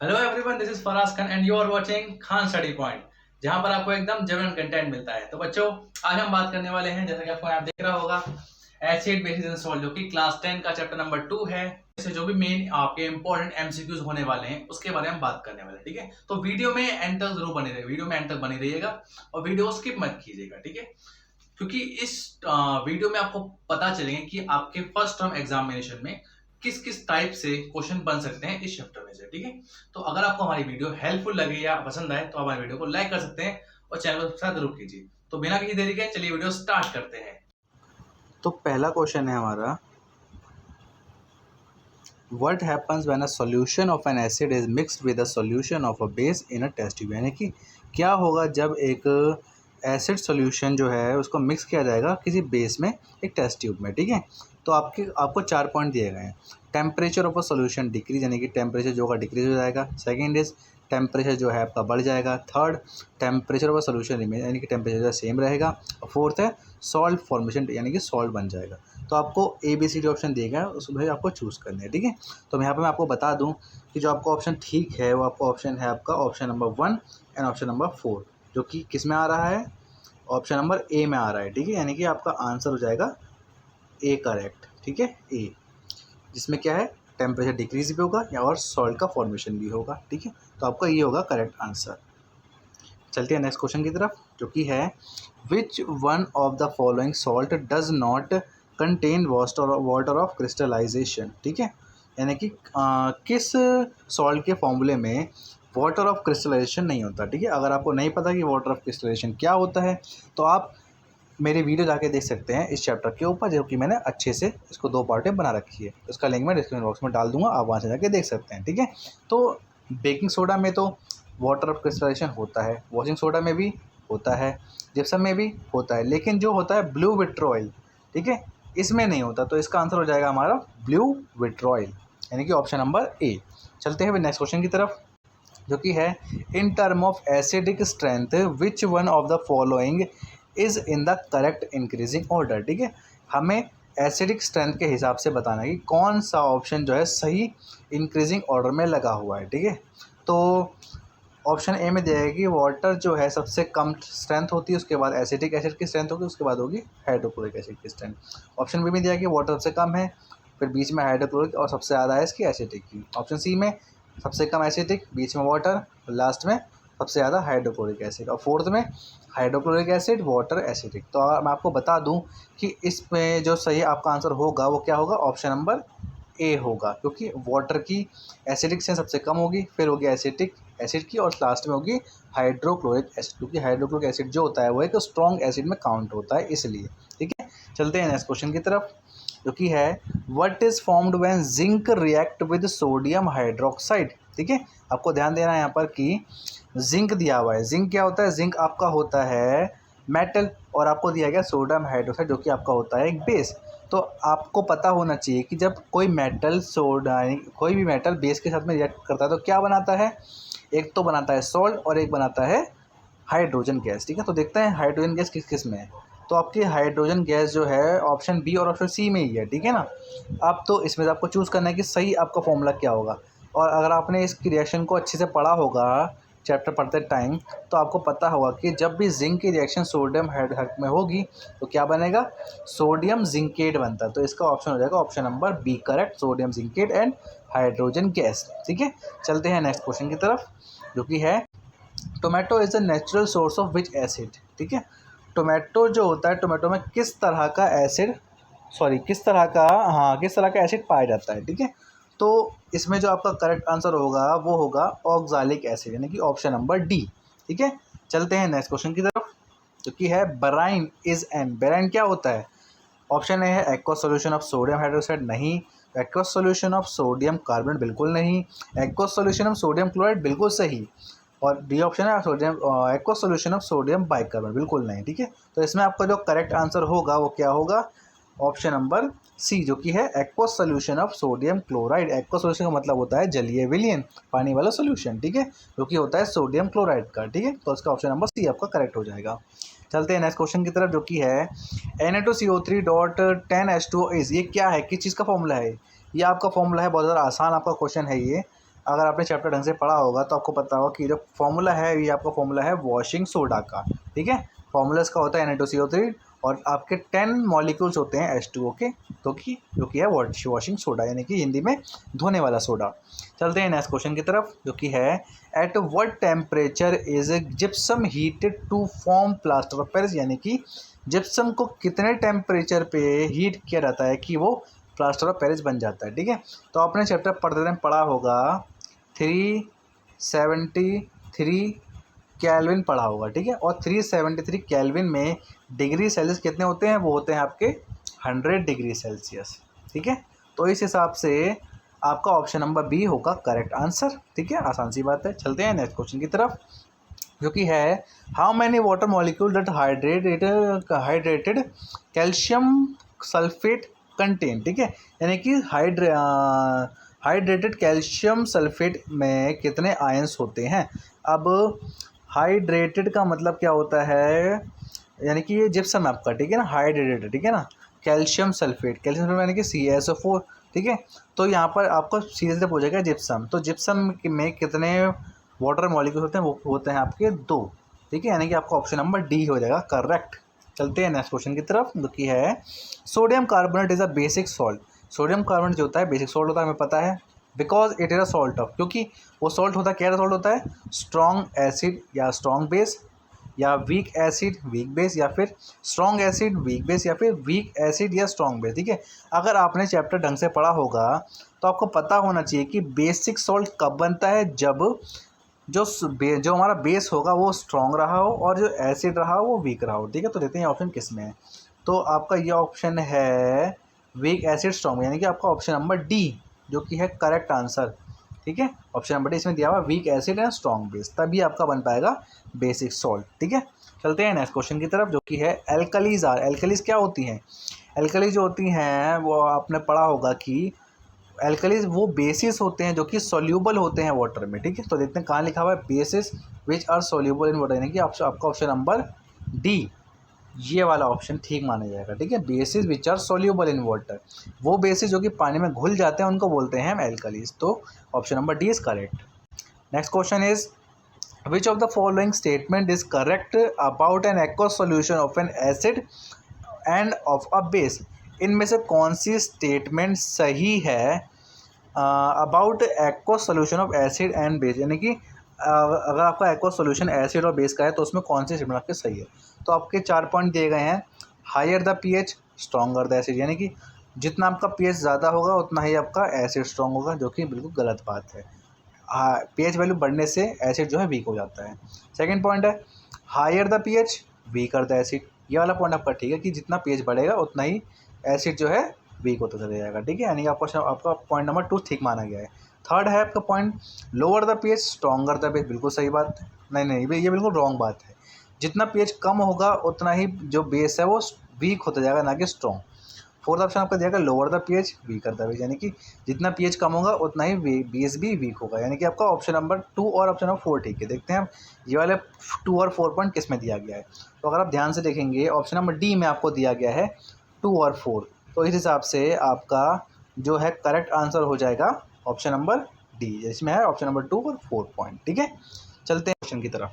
Hello everyone, this is Faraz Khan and you are watching Khan study point, जहां पर आपको एकदम जेन्युइन कंटेंट मिलता है। तो बच्चों, आज हम बात करने वाले हैं, जैसा कि आपको यहाँ दिख रहा होगा, एसिड बेसिस एंड सॉल्ट, जो कि क्लास 10 का चैप्टर नंबर 2 है। इससे जो भी मेन आपके इंपॉर्टेंट एमसीक्यूज होने वाले हैं उसके बारे में हम बात करने वाले हैं। ठीक है, तो वीडियो में एंड तक जरूर बने रहिए, वीडियो में एंड तक बने रहिएगा और वीडियो स्किप मत कीजिएगा। ठीक है, क्योंकि इस वीडियो में आपको पता चलेंगे कि आपके फर्स्ट टर्म एग्जामिनेशन में किस किस टाइप से क्वेश्चन बन सकते हैं इस चैप्टर में से। ठीक है, तो अगर आपको हमारी वीडियो हेल्पफुल लगे या पसंद आए तो आप हमारी वीडियो को लाइक कर सकते हैं और चैनल को सब्सक्राइब जरूर कीजिए। तो बिना किसी देरी के चलिए वीडियो स्टार्ट करते हैं। तो पहला क्वेश्चन है हमारा, what happens when a solution of an acid is mixed with a solution of a base in a test tube. यानी कि क्या होगा जब एक एसिड सॉल्यूशन जो है उसको मिक्स किया जाएगा किसी बेस में एक टेस्ट ट्यूब में। ठीक है, तो आपको 4 पॉइंट दिए गए हैं। Temperature of a solution decrease, यानी कि टेम्परेचर जो होगा डिक्रीज हो जाएगा। सेकेंड इज टेम्परेचर जो है आपका बढ़ जाएगा। Third, temperature of a solution remain, यानी कि टेम्परेचर जो सेम रहेगा। और फोर्थ है सॉल्ट फॉर्मेशन, यानी कि सॉल्ट बन जाएगा। तो आपको A B C D option दिए गए हैं, उसमें आपको चूज़ करना है। ठीक है, तो यहाँ पे मैं आपको बता दूँ कि जो आपका ऑप्शन ठीक है वो आपका ऑप्शन है आपका option number 1 and option number 4, जो कि किस में आ रहा है, ऑप्शन नंबर ए में आ रहा है। ठीक है, यानी कि आपका आंसर हो जाएगा ए करेक्ट। ठीक है, ए, जिसमें क्या है टेम्परेचर डिक्रीज भी होगा या और सॉल्ट का फॉर्मेशन भी होगा। ठीक है, तो आपका ये होगा करेक्ट आंसर। चलते हैं नेक्स्ट क्वेश्चन की तरफ, जो कि है which one of the following salt does not contain water of crystallization. ठीक है, यानी कि किस सॉल्ट के फॉर्मूले में वाटर ऑफ क्रिस्टलाइजेशन नहीं होता। ठीक है, अगर आपको नहीं पता कि वाटर ऑफ क्रिस्टलाइजेशन क्या होता है तो आप मेरी वीडियो जाके देख सकते हैं इस चैप्टर के ऊपर, जो कि मैंने अच्छे से इसको 2 पार्ट में बना रखी है। उसका लिंक मैं डिस्क्रिप्शन बॉक्स में डाल दूंगा, आप वहाँ से जाके देख सकते हैं। ठीक है, तो बेकिंग सोडा में तो वाटर ऑफ क्रिस्टलाइजेशन होता है, वॉशिंग सोडा में भी होता है, जिप्सम में भी होता है, लेकिन जो होता है ब्लू विट्रोइल, ठीक है, इसमें नहीं होता। तो इसका आंसर हो जाएगा हमारा ब्लू विट्रोइल, यानी कि ऑप्शन नंबर ए। चलते हैं नेक्स्ट क्वेश्चन की तरफ, जो कि है in term of acidic strength which one of the following is in the correct increasing order. ठीक है, हमें एसिडिक स्ट्रेंथ के हिसाब से बताना है कि कौन सा ऑप्शन जो है सही इंक्रीजिंग ऑर्डर में लगा हुआ है। ठीक है, तो ऑप्शन ए में दिया है कि वाटर जो है सबसे कम स्ट्रेंथ होती है, उसके बाद एसिटिक एसिड की स्ट्रेंथ होगी, उसके बाद होगी हाइड्रोक्लोरिक एसिड की स्ट्रेंथ। ऑप्शन बी में दिया है कि वाटर सबसे कम है, फिर बीच में हाइड्रोक्लोरिक और सबसे ज़्यादा है इसकी एसिटिक की। ऑप्शन सी में सबसे कम एसिटिक, बीच में वाटर और लास्ट में सबसे ज़्यादा हाइड्रोक्लोरिक एसिड, और फोर्थ में हाइड्रोक्लोरिक एसिड वाटर एसिडिक। तो मैं आपको बता दूं कि इसमें जो सही आपका आंसर होगा वो क्या होगा, ऑप्शन नंबर ए होगा, क्योंकि वाटर की एसिडिक से सबसे कम होगी, फिर होगी एसिटिक एसिड की, और लास्ट में होगी हाइड्रोक्लोरिक एसिड, क्योंकि हाइड्रोक्लोरिक एसिड जो होता है वो एक स्ट्रॉन्ग एसिड में काउंट होता है इसलिए। ठीक है, चलते हैं नेक्स्ट क्वेश्चन की तरफ, जो कि है what is formed when zinc react with sodium hydroxide. ठीक है, आपको ध्यान देना है यहाँ पर कि जिंक दिया हुआ है। जिंक क्या होता है, जिंक आपका होता है मेटल, और आपको दिया गया सोडियम हाइड्रोक्साइड जो कि आपका होता है एक बेस। तो आपको पता होना चाहिए कि जब कोई मेटल सोडा, कोई भी मेटल बेस के साथ में रिएक्ट करता है तो क्या बनाता है, एक तो बनाता है सॉल्ट और एक बनाता है हाइड्रोजन गैस। ठीक है, तो देखते हैं हाइड्रोजन गैस किस किस में है। तो आपकी हाइड्रोजन गैस जो है ऑप्शन बी और ऑप्शन सी में ही है। ठीक है ना, अब तो इसमें से आपको चूज़ करना है कि सही आपका फॉर्मूला क्या होगा। और अगर आपने इसकी रिएक्शन को अच्छे से पढ़ा होगा चैप्टर पढ़ते टाइम, तो आपको पता होगा कि जब भी जिंक की रिएक्शन सोडियम हाइड्रोक्साइड में होगी तो क्या बनेगा, सोडियम जिंकेट बनता है। तो इसका ऑप्शन हो जाएगा option number B correct, sodium zincate and hydrogen gas. ठीक है, चलते हैं नेक्स्ट क्वेश्चन की तरफ, जो कि है tomato is the natural source of which acid. ठीक है, टोमेटो जो होता है, टोमेटो में किस तरह का एसिड, सॉरी किस तरह का, हाँ किस तरह का एसिड पाया जाता है। ठीक है, तो इसमें जो आपका करेक्ट आंसर होगा वो होगा ऑक्जालिक एसिड, यानी कि ऑप्शन नंबर डी। ठीक है, चलते हैं नेक्स्ट क्वेश्चन की तरफ, जो कि है बेराइन इज एन, बेराइन क्या होता है। ऑप्शन ए है aqueous solution of sodium hydroxide, नहीं। Aqueous solution of sodium carbonate, बिल्कुल नहीं। Aqueous solution of sodium chloride, बिल्कुल सही। और डी ऑप्शन है sodium aqueous solution of sodium bicarbonate, बिल्कुल नहीं। ठीक है, तो इसमें आपका जो करेक्ट आंसर होगा वो क्या होगा, ऑप्शन नंबर सी, जो कि है aqueous solution of sodium chloride. Aqueous solution का मतलब होता है जलीय विलयन, पानी वाला सॉल्यूशन। ठीक है, जो कि होता है सोडियम क्लोराइड का। ठीक है, तो इसका ऑप्शन नंबर सी आपका करेक्ट हो जाएगा। चलते हैं नेक्स्ट क्वेश्चन की तरफ, जो कि है Na2CO3.10H2O इज, ये क्या है, किस चीज़ का फॉर्मूला है। ये आपका फॉर्मूला है, बहुत ज़्यादा आसान आपका क्वेश्चन है ये। अगर आपने चैप्टर ढंग से पढ़ा होगा तो आपको पता होगा कि जो फॉर्मूला है ये आपका फॉर्मूला है वॉशिंग सोडा का, ठीक है। फॉर्मूला इसका होता है Na2CO3 और आपके 10 मॉलिक्यूल्स होते हैं H2O के, जो कि है वॉशिंग सोडा, यानी कि हिंदी में धोने वाला सोडा। चलते हैं नेक्स्ट क्वेश्चन की तरफ, जो कि है at what temperature is gypsum heated to form plaster of Paris, यानी कि जिप्सम को कितने टेम्परेचर पे हीट किया जाता है कि वो प्लास्टर ऑफ पेरिस बन जाता है, ठीक है। तो आपने चैप्टर पढ़ते टाइम पढ़ा होगा 373 केल्विन पढ़ा होगा, ठीक है। और 373 केल्विन में डिग्री सेल्सियस कितने होते हैं, वो होते हैं आपके 100 डिग्री सेल्सियस, ठीक है। तो इस हिसाब से आपका ऑप्शन नंबर बी होगा करेक्ट आंसर, ठीक है। आसान सी बात है। चलते हैं नेक्स्ट क्वेश्चन की तरफ, जो कि है how many water molecule that hydrated calcium sulphate contain, ठीक है। यानी कि हाइड्रेटेड कैल्शियम सल्फेट में कितने आयंस होते हैं। अब हाइड्रेटेड का मतलब क्या होता है, यानी कि ये जिप्सम है आपका, ठीक है ना, हाइड्रेटेड, ठीक है ना। कैल्शियम सल्फेट यानी कि CaSO4, ठीक है। तो यहाँ पर आपको सीधे से पूछेगा जिप्सम, तो जिप्सम में कितने वाटर मॉलिक्यूल होते हैं, वो होते हैं आपके 2, ठीक है। यानी कि आपका ऑप्शन नंबर डी हो जाएगा करेक्ट। चलते हैं नेक्स्ट क्वेश्चन की तरफ, जो कि है sodium carbonate is a basic salt. Sodium carbonate जो होता है बेसिक सॉल्ट होता है, हमें पता है, because it is a salt of, क्योंकि वो सॉल्ट होता है, क्या सॉल्ट होता है, स्ट्रॉन्ग एसिड या स्ट्रॉन्ग बेस, या वीक एसिड वीक बेस, या फिर स्ट्रॉन्ग एसिड वीक बेस, या फिर वीक एसिड या स्ट्रॉन्ग बेस, ठीक है। अगर आपने चैप्टर ढंग से पढ़ा होगा तो आपको पता होना चाहिए कि बेसिक सॉल्ट कब बनता है, जब जो हमारा बेस होगा वो स्ट्रॉन्ग रहा हो और जो एसिड रहा हो वो वीक रहा हो, ठीक है। तो देखते हैं ऑप्शन किस में है। तो आपका ये ऑप्शन है वीक एसिड स्ट्रॉन्ग, यानी कि आपका ऑप्शन नंबर डी जो कि है करेक्ट आंसर, ठीक है। ऑप्शन नंबर डी इसमें दिया हुआ weak acid and strong base, तभी आपका बन पाएगा बेसिक सॉल्ट, ठीक है। चलते हैं नेक्स्ट क्वेश्चन की तरफ, जो कि है एल्कलीज आर। एल्कलीज क्या होती हैं, एल्कलीज जो होती हैं वो आपने पढ़ा होगा कि एल्कलीज वो बेसिस होते हैं जो कि सॉल्यूबल होते हैं वाटर में, ठीक है। तो देखते हैं कहाँ लिखा हुआ है, bases which are soluble in water, यानी कि आपका ऑप्शन नंबर डी ये वाला ऑप्शन ठीक माना जाएगा, ठीक है। Bases which are soluble in water, वो बेसिस जो कि पानी में घुल जाते हैं उनको बोलते हैं हम एल्कलीज। तो option number D is correct. Next question is which of the following statement is correct about an aqueous solution of an acid end of a base. इनमें से कौन सी स्टेटमेंट सही है about aqueous solution of acid and base, यानी कि अगर आपका aqueous solution acid और बेस का है तो उसमें कौन सी स्टेटमेंट आपके सही है। तो आपके 4 पॉइंट दिए गए हैं, higher the pH stronger the acid, यानी कि जितना आपका पीएच ज़्यादा होगा उतना ही आपका एसिड स्ट्रॉन्ग होगा, जो कि बिल्कुल गलत बात है। पीएच वैल्यू बढ़ने से एसिड जो है वीक हो जाता है। सेकंड पॉइंट है higher the pH weaker the acid, ये वाला पॉइंट आपका ठीक है कि जितना पीएच बढ़ेगा उतना ही एसिड जो है वीक होता चला जाएगा, ठीक है। यानी कि आपका पॉइंट नंबर 2 ठीक माना गया है। थर्ड है आपका point lower the pH stronger the base, बिल्कुल सही बात है, नहीं ये बिल्कुल रॉन्ग बात है। जितना पीएच कम होगा उतना ही जो बेस है वो वीक होता जाएगा, ना कि स्ट्रॉन्ग। फोर्थ ऑप्शन आपका दिया गया lower the pH weaker the base, यानी कि जितना पीएच कम होगा उतना ही बेस भी वीक होगा, यानी कि आपका ऑप्शन नंबर 2 और ऑप्शन नंबर 4 ठीक है। देखते हैं हम ये वाले 2 और 4 पॉइंट किस में दिया गया है। तो अगर आप ध्यान से देखेंगे ऑप्शन नंबर डी में आपको दिया गया है 2 और 4, तो इस हिसाब से आपका जो है करेक्ट आंसर हो जाएगा ऑप्शन नंबर डी, जिसमें है ऑप्शन नंबर 2 और 4 पॉइंट, ठीक है। चलते हैं क्वेश्चन की तरफ,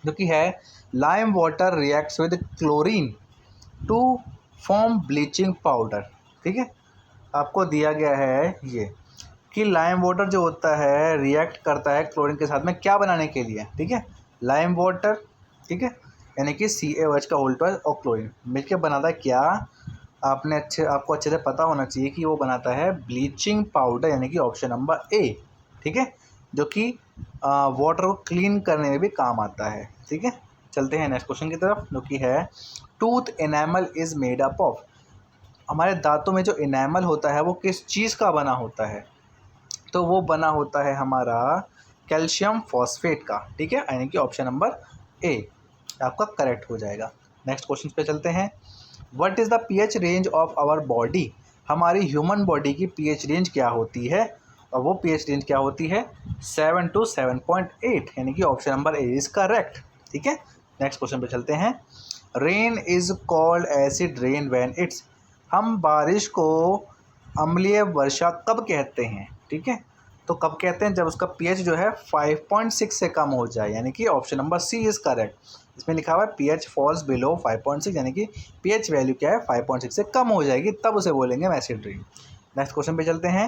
जो कि है lime water reacts with chlorine to form bleaching powder, ठीक है। आपको दिया गया है ये कि लाइम वाटर जो होता है रिएक्ट करता है क्लोरीन के साथ में क्या बनाने के लिए, ठीक है। लाइम वाटर, ठीक है, यानी कि CaOH का होल ट्वाइस और क्लोरीन मिलकर बनाता है क्या, आपको अच्छे से पता होना चाहिए कि वो बनाता है ब्लीचिंग पाउडर, यानी कि ऑप्शन नंबर ए, ठीक है, जो कि वाटर को क्लीन करने में भी काम आता है, ठीक है। चलते हैं नेक्स्ट क्वेश्चन की तरफ, जो कि है tooth enamel is made up of. हमारे दांतों में जो इनेमल होता है वो किस चीज़ का बना होता है, तो वो बना होता है हमारा कैल्शियम फॉस्फेट का, ठीक है, यानी कि ऑप्शन नंबर ए आपका करेक्ट हो जाएगा। नेक्स्ट क्वेश्चन पे चलते हैं, what is the pH range of our body. हमारी ह्यूमन बॉडी की पीएच रेंज क्या होती है, और वो पीएच रेंज क्या होती है 7 to 7.8, यानी कि option number A is correct, ठीक है। नेक्स्ट क्वेश्चन पे चलते हैं, rain is called acid rain when it's. हम बारिश को अम्लीय वर्षा कब कहते हैं, ठीक है। तो कब कहते हैं? जब उसका pH जो है 5.6 से कम हो जाए, यानी कि option number C is correct. इसमें लिखा हुआ है pH फॉल्स बिलो 5.6, यानी कि pH वैल्यू क्या है 5.6 से कम हो जाएगी, तब उसे बोलेंगे हम एसिड रेन। नेक्स्ट क्वेश्चन पे चलते हैं।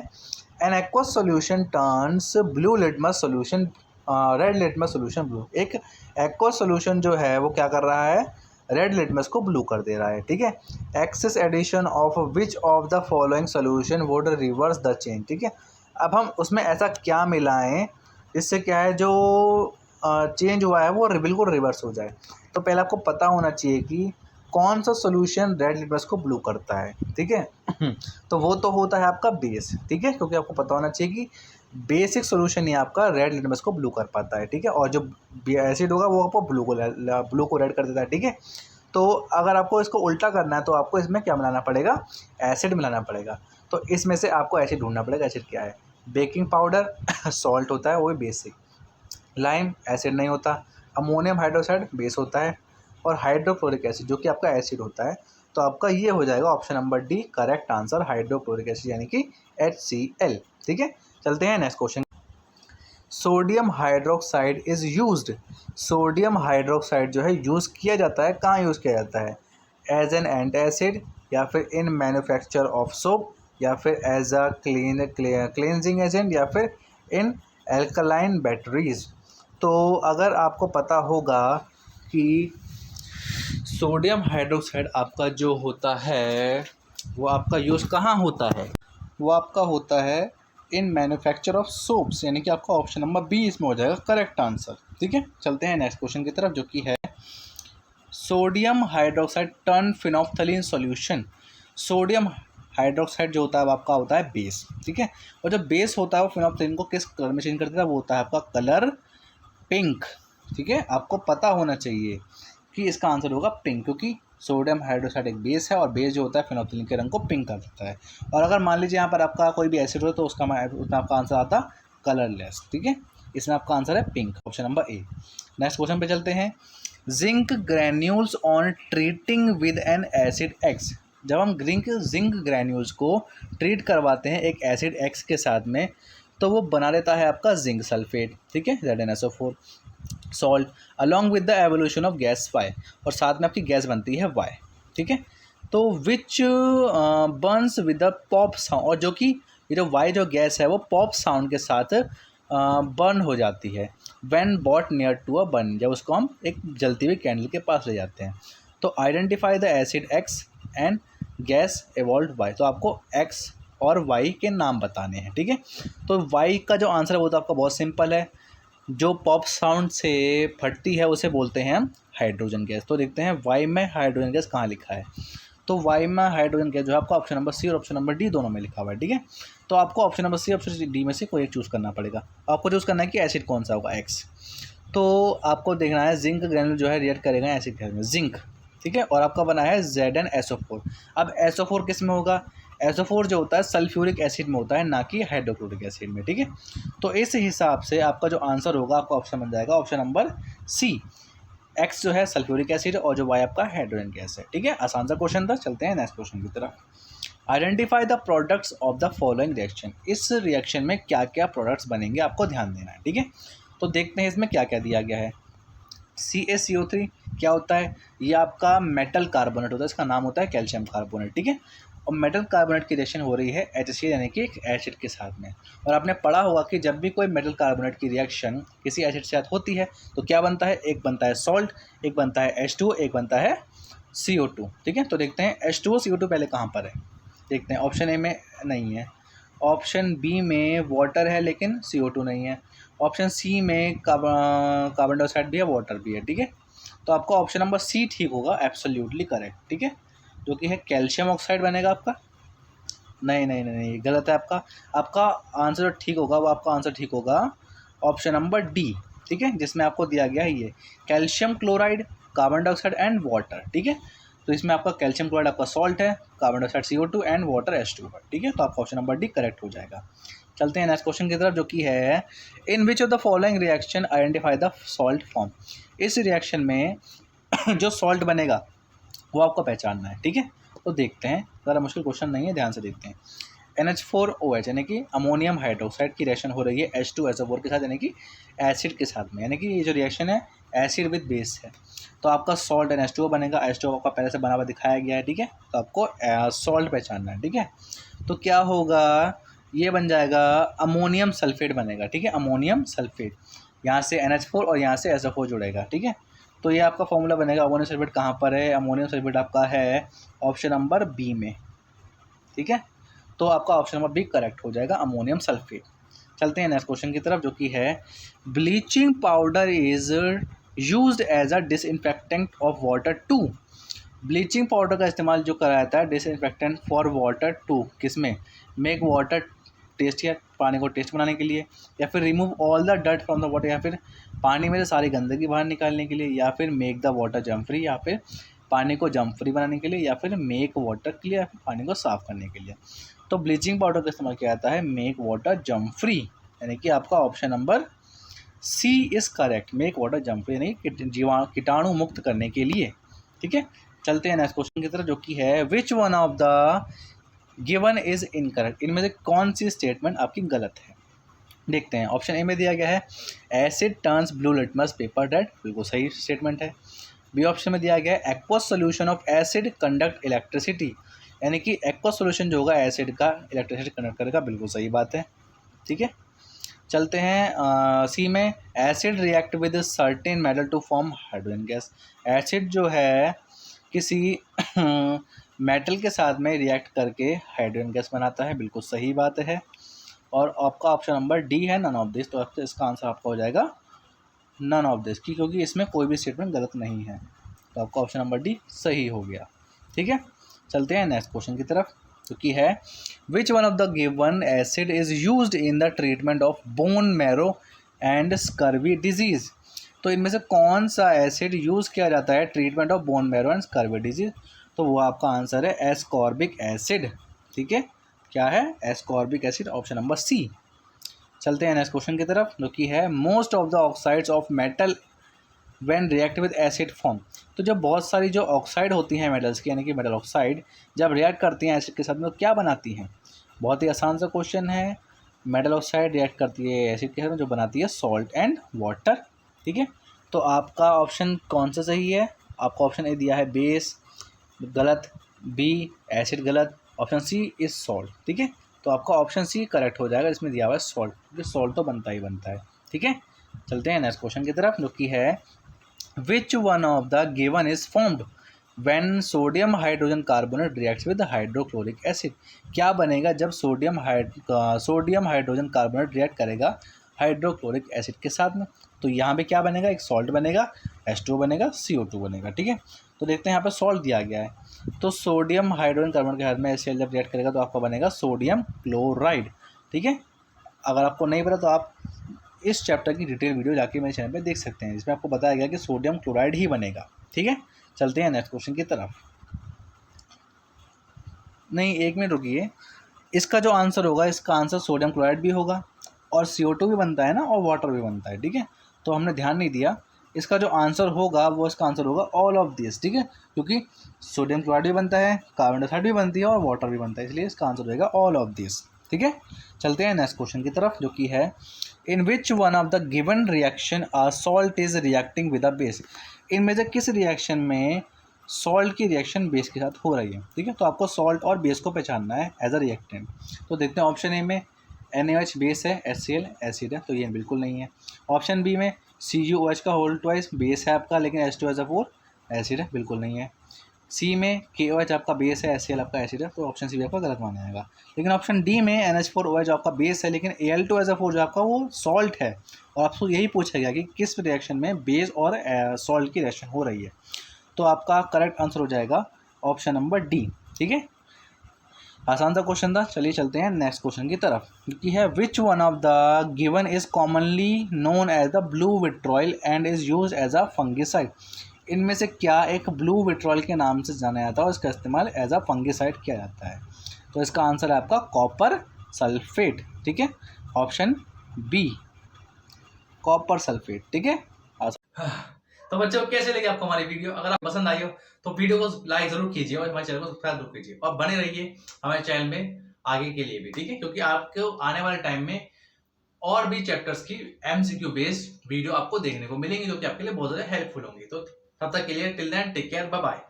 An aqueous solution turns blue litmus solution red litmus solution blue. एक एक्वस सोल्यूशन जो है वो क्या कर रहा है? रेड लिटमस को ब्लू कर दे रहा है, ठीक है। Excess addition of which of the following solution would reverse the change, ठीक है। अब हम उसमें ऐसा क्या मिलाएं जिससे क्या है जो चेंज हुआ है वो बिल्कुल रिवर्स हो जाए। तो पहले आपको पता होना चाहिए कि कौन सा सोल्यूशन रेड लिटमस को ब्लू करता है, ठीक है। तो वो तो होता है आपका बेस, ठीक है, क्योंकि आपको पता होना चाहिए कि बेसिक सोल्यूशन ही आपका रेड लिटमस को ब्लू कर पाता है, ठीक है। और जो एसिड होगा वो आपको ब्लू को रेड कर देता है, ठीक है। तो अगर आपको इसको उल्टा करना है तो आपको इसमें क्या मिलाना पड़ेगा? एसिड मिलाना पड़ेगा। तो इसमें से आपको एसिड ढूंढना पड़ेगा। एसिड क्या है? बेकिंग पाउडर सॉल्ट होता है, वो भी बेसिक। लाइम एसिड नहीं होता। अमोनियम हाइड्रोक्साइड बेस होता है। और हाइड्रोक्लोरिक एसिड जो कि आपका एसिड होता है। तो आपका ये हो जाएगा option number D correct answer, hydrochloric acid यानी कि HCl, ठीक है। चलते हैं next question. Sodium hydroxide is used. Sodium hydroxide जो है यूज़ किया जाता है, कहाँ यूज़ किया जाता है? एज एन एंटासिड, या फिर इन मैन्युफैक्चर ऑफ सोप, या फिर एज अ क्लींजिंग एजेंट, या फिर इन एल्कलाइन बैटरीज। तो अगर आपको पता होगा कि सोडियम हाइड्रोक्साइड आपका जो होता है वो आपका यूज़ कहाँ होता है? वो आपका होता है इन मैन्युफैक्चर ऑफ सोप्स, यानी कि आपका ऑप्शन नंबर बी इसमें हो जाएगा करेक्ट आंसर, ठीक है। चलते हैं नेक्स्ट क्वेश्चन की तरफ जो कि है sodium hydroxide turn phenolphthalein solution. Sodium hydroxide जो होता है वो आपका होता है बेस, ठीक है। और जो बेस होता है वो फिनोप्थलीन को किस कलर में चेंज कर देता है? वो होता है आपका कलर पिंक, ठीक है। आपको पता होना चाहिए कि इसका आंसर होगा पिंक, क्योंकि सोडियम हाइड्रोक्साइड एक बेस है और बेस जो होता है फिनोप्थलीन के रंग को पिंक कर देता है। और अगर मान लीजिए यहाँ पर आपका कोई भी एसिड हो तो उसमें आपका आंसर आता कलरलेस, ठीक है। इसमें आपका आंसर है pink, option number A. Next question पे चलते हैं। Zinc granules on treating with N acid x. जब हम जिंक ग्रैन्यूल्स को ट्रीट करवाते हैं एक एसिड एक्स के साथ में तो वो बना देता है आपका जिंक सल्फेट, ठीक है, ZnSO4 salt along with the evolution of gas Y, और साथ में आपकी गैस बनती है वाई, ठीक है। तो which burns with the pop sound, और जो कि ये जो वाई जो गैस है वो पॉप साउंड के साथ बर्न हो जाती है when brought near to a burn, जब उसको हम एक जलती हुई कैंडल के पास ले जाते हैं। तो identify the acid X and gas evolve Y. तो आपको एक्स और वाई के नाम बताने हैं, ठीक है। तो वाई का जो आंसर है वो तो आपका बहुत सिंपल है, जो पॉप साउंड से फटती है उसे बोलते हैं हम हाइड्रोजन गैस। तो देखते हैं वाई में हाइड्रोजन गैस कहाँ लिखा है। तो वाई में हाइड्रोजन गैस जो है आपका ऑप्शन नंबर सी और ऑप्शन नंबर डी दोनों में लिखा हुआ है, ठीक है। तो आपको option number C option D में से कोई एक चूज़ करना पड़ेगा। आपको चूज़ करना है कि एसिड कौन सा होगा, एक्स। तो आपको देखना है जिंक ग्रैन्यूल जो है रिएक्ट करेगा एसिड गैस में, जिंक, ठीक है। और आपका बना है ZnSO4। अब SO4 किस में होगा? SO4 जो होता है सल्फ्यूरिक एसिड में होता है, ना कि हाइड्रोक्लोरिक एसिड में, ठीक है। तो इस हिसाब से आपका जो आंसर होगा आपका ऑप्शन बन जाएगा ऑप्शन नंबर सी, एक्स जो है सल्फ्यूरिक एसिड और जो वाई आपका हाइड्रोजन गैस है, ठीक है। आसान सा क्वेश्चन था। चलते हैं नेक्स्ट क्वेश्चन की तरफ। Identify the products of the following reaction. इस रिएक्शन में क्या क्या प्रोडक्ट्स बनेंगे आपको ध्यान देना है, ठीक है। तो देखते हैं इसमें क्या क्या दिया गया है। CaCO3 क्या होता है? ये आपका मेटल कार्बोनेट होता है, इसका नाम होता है कैल्शियम कार्बोनेट, ठीक है। और मेटल कार्बोनेट की रिएक्शन हो रही है HCl यानी कि एक एसिड के साथ में। और आपने पढ़ा होगा कि जब भी कोई मेटल कार्बोनेट की रिएक्शन किसी एसिड के साथ होती है तो क्या बनता है? एक बनता है सॉल्ट, एक बनता है H2O, एक बनता है CO2, ठीक है। तो देखते हैं H2O CO2 पहले कहाँ पर है, देखते हैं। ऑप्शन ए में नहीं है, ऑप्शन बी में वाटर है लेकिन CO2 नहीं है, ऑप्शन सी में कार्बन डाइऑक्साइड भी है, वाटर भी है, ठीक है। तो आपका ऑप्शन नंबर सी ठीक होगा, एब्सोल्युटली करेक्ट, ठीक है, जो कि है कैल्शियम ऑक्साइड बनेगा आपका। नहीं नहीं नहीं नहीं, गलत है आपका। आपका आंसर ठीक होगा, वो आपका आंसर ठीक होगा ऑप्शन नंबर डी, ठीक है, जिसमें आपको दिया गया है ये calcium chloride, carbon dioxide and water, ठीक है। तो इसमें आपका कैल्शियम क्लोराइड आपका सॉल्ट है, carbon dioxide CO2 and water H2 है, ठीक है। तो आपका ऑप्शन नंबर डी करेक्ट हो जाएगा। चलते हैं नेक्स्ट क्वेश्चन की तरफ जो कि है in which of the following reaction identify the salt form. इस रिएक्शन में जो सॉल्ट बनेगा वो आपको पहचानना है, ठीक है। तो देखते हैं, ज़रा मुश्किल क्वेश्चन नहीं है, ध्यान से देखते हैं। NH4OH यानी कि अमोनियम हाइड्रोक्साइड की रिएक्शन हो रही है H2SO4 के साथ, यानी कि एसिड के साथ में, यानी कि ये जो रिएक्शन है एसिड विद बेस है। तो आपका सॉल्ट NH2O बनेगा, H2O आपका पहले से बना हुआ दिखाया गया है, ठीक है। तो आपको सॉल्ट पहचानना है, ठीक है। तो क्या होगा, ये बन जाएगा अमोनियम सल्फेट बनेगा, ठीक है, अमोनियम सल्फेट। यहाँ से NH4 और यहाँ से SO4 जुड़ेगा, ठीक है। तो ये आपका फॉर्मूला बनेगा। अमोनियम सल्फेट कहाँ पर है, अमोनियम सल्फेट आपका है ऑप्शन नंबर बी में, ठीक है। तो आपका ऑप्शन नंबर बी करेक्ट हो जाएगा, अमोनियम सल्फेट। चलते हैं नेक्स्ट क्वेश्चन की तरफ, जो कि है bleaching powder is used as a disinfectant of water to. Bleaching powder का इस्तेमाल जो करा जाता है डिसइंफेक्टेंट फॉर वाटर टू, किसमें, मेक वाटर टेस्ट, या पानी को टेस्ट बनाने के लिए, या फिर remove all the dirt from the water, या फिर पानी में से सारी गंदगी बाहर निकालने के लिए, या फिर make the water germ free, या फिर पानी को जम फ्री बनाने के लिए, या फिर मेक वाटर क्लियर, या फिर पानी को साफ करने के लिए। तो ब्लीचिंग पाउडर का इस्तेमाल किया जाता है मेक वाटर जम फ्री, यानी कि आपका option number C is correct, make water germ free, यानी कीटाणु मुक्त करने के लिए, ठीक है। चलते हैं नेक्स्ट क्वेश्चन की तरफ, जो कि है which one of the given is incorrect. इनमें से कौन सी स्टेटमेंट आपकी गलत है, देखते हैं। ऑप्शन ए में दिया गया है asset turns blue litmus paper red, बिल्कुल सही स्टेटमेंट है। बी ऑप्शन में दिया गया है aqueous solution of acid conduct electricity, यानी कि एक्वस सोल्यूशन जो होगा एसिड का इलेक्ट्रिसिटी कंडक्ट करेगा, बिल्कुल सही बात है, ठीक है। चलते हैं सी में acid react with certain metal to form hydrogen gas. Acid जो है किसी मेटल के साथ में रिएक्ट करके हाइड्रोजन गैस बनाता है, बिल्कुल सही बात है। और आपका ऑप्शन नंबर डी है नन ऑफ दिस, तो इसका आंसर आपका हो जाएगा नन ऑफ दिस, क्योंकि इसमें कोई भी स्टेटमेंट गलत नहीं है। तो आपका ऑप्शन नंबर डी सही हो गया, ठीक है। चलते हैं नेक्स्ट क्वेश्चन की तरफ, जो कि है which one of the given acid is used in the treatment of bone marrow and scurvy disease. तो इनमें से कौन सा एसिड यूज़ किया जाता है treatment of bone marrow and scurvy disease, तो वो आपका आंसर है एस्कॉर्बिक एसिड, ठीक है। क्या है, ascorbic acid, option number C. चलते हैं नेक्स्ट क्वेश्चन की तरफ, जो कि है most of the oxides of metal when react with acid form. तो जब बहुत सारी जो ऑक्साइड होती हैं मेटल्स की, यानी कि मेटल ऑक्साइड जब रिएक्ट करती हैं एसिड के साथ में, तो क्या बनाती हैं, बहुत ही आसान सा क्वेश्चन है। मेटल ऑक्साइड रिएक्ट करती है एसिड के साथ में, जो बनाती है सॉल्ट एंड वाटर, ठीक है। तो आपका ऑप्शन कौन सा सही है, आपका ऑप्शन ए दिया है बेस, गलत, बी एसिड गलत, ऑप्शन सी इज सॉल्ट, ठीक है। तो आपका ऑप्शन सी करेक्ट हो जाएगा, इसमें दिया हुआ है सॉल्ट, क्योंकि सॉल्ट तो बनता ही बनता है, ठीक है। चलते हैं नेक्स्ट क्वेश्चन की तरफ, जो कि है which one of the given is formed when sodium hydrogen carbonate reacts with hydrochloric acid. क्या बनेगा जब सोडियम हाइड्रोजन कार्बोनेट रिएक्ट करेगा हाइड्रोक्लोरिक एसिड के साथ में, तो यहाँ पे क्या बनेगा, एक सॉल्ट बनेगा, H2O बनेगा, CO2 बनेगा, ठीक है। तो देखते हैं यहाँ पे सॉल्ट दिया गया है, तो सोडियम हाइड्रोजन कार्बोनेट के साथ में HCl जब रिएक्ट करेगा तो आपका बनेगा सोडियम क्लोराइड, ठीक है। अगर आपको नहीं पता तो आप इस चैप्टर की डिटेल वीडियो जाके मेरे चैनल पे देख सकते हैं, जिसमें आपको बताया गया कि सोडियम क्लोराइड ही बनेगा, ठीक है। चलते हैं नेक्स्ट क्वेश्चन की तरफ। नहीं, एक मिनट रुकिए, इसका जो आंसर होगा, इसका आंसर सोडियम क्लोराइड भी होगा और CO2 भी बनता है ना, और वाटर भी बनता है, ठीक है। तो हमने ध्यान नहीं दिया, इसका जो आंसर होगा वो इसका आंसर होगा ऑल ऑफ दिस, ठीक है, क्योंकि सोडियम क्लोराइड भी बनता है, कार्बन डाइऑक्साइड भी बनती है और वाटर भी बनता है, इसलिए इसका आंसर रहेगा ऑल ऑफ दिस, ठीक है। चलते हैं नेक्स्ट क्वेश्चन की तरफ, जो कि है in which one of the given reaction a salt is reacting with a base. इनमें से किस रिएक्शन में सॉल्ट की रिएक्शन बेस के साथ हो रही है, ठीक है। तो आपको सॉल्ट और बेस को पहचानना है एज अ रिएक्टेंट। तो देखते हैं, ऑप्शन ए में NaOH बेस है, HCl एसिड है, तो ये बिल्कुल नहीं है। ऑप्शन बी में CuOH का होल ट्वाइस बेस है आपका, लेकिन H2SO4 एसिड है, बिल्कुल नहीं है। सी में KOH आपका बेस है, HCl आपका एसिड है, तो ऑप्शन सी भी आपका गलत माना जाएगा। लेकिन ऑप्शन डी में NH4OH आपका बेस है, लेकिन Al2SO4 जो आपका वो सॉल्ट है, और आपको यही पूछा गया कि किस रिएक्शन में बेस और सॉल्ट की रिएक्शन हो रही है, तो आपका करेक्ट आंसर हो जाएगा ऑप्शन नंबर डी, ठीक है। आसान सा क्वेश्चन था। चलिए चलते हैं नेक्स्ट क्वेश्चन की तरफ, क्योंकि है which one of the given is commonly known as the blue vitriol and is use as a fungicide. इनमें से क्या एक ब्लू विट्रॉयल के नाम से जाना जाता है और इसका इस्तेमाल एज अ फंगिसाइड किया जाता है, तो इसका आंसर है आपका कॉपर सल्फेट, ठीक है, ऑप्शन बी कॉपर सल्फेट, ठीक है। तो बच्चों कैसे लगे आपको हमारी वीडियो, अगर आप पसंद आई हो तो वीडियो को लाइक जरूर कीजिए और हमारे चैनल को सब्सक्राइब जरूर कीजिए और बने रहिए हमारे चैनल में आगे के लिए भी, ठीक है, क्योंकि आपको आने वाले टाइम में और भी चैप्टर्स की एमसीक्यू बेस्ड वीडियो आपको देखने को मिलेंगी जो कि आपके लिए बहुत ज्यादा हेल्पफुल होंगी। तो तब तक के लिए till then take care, bye bye.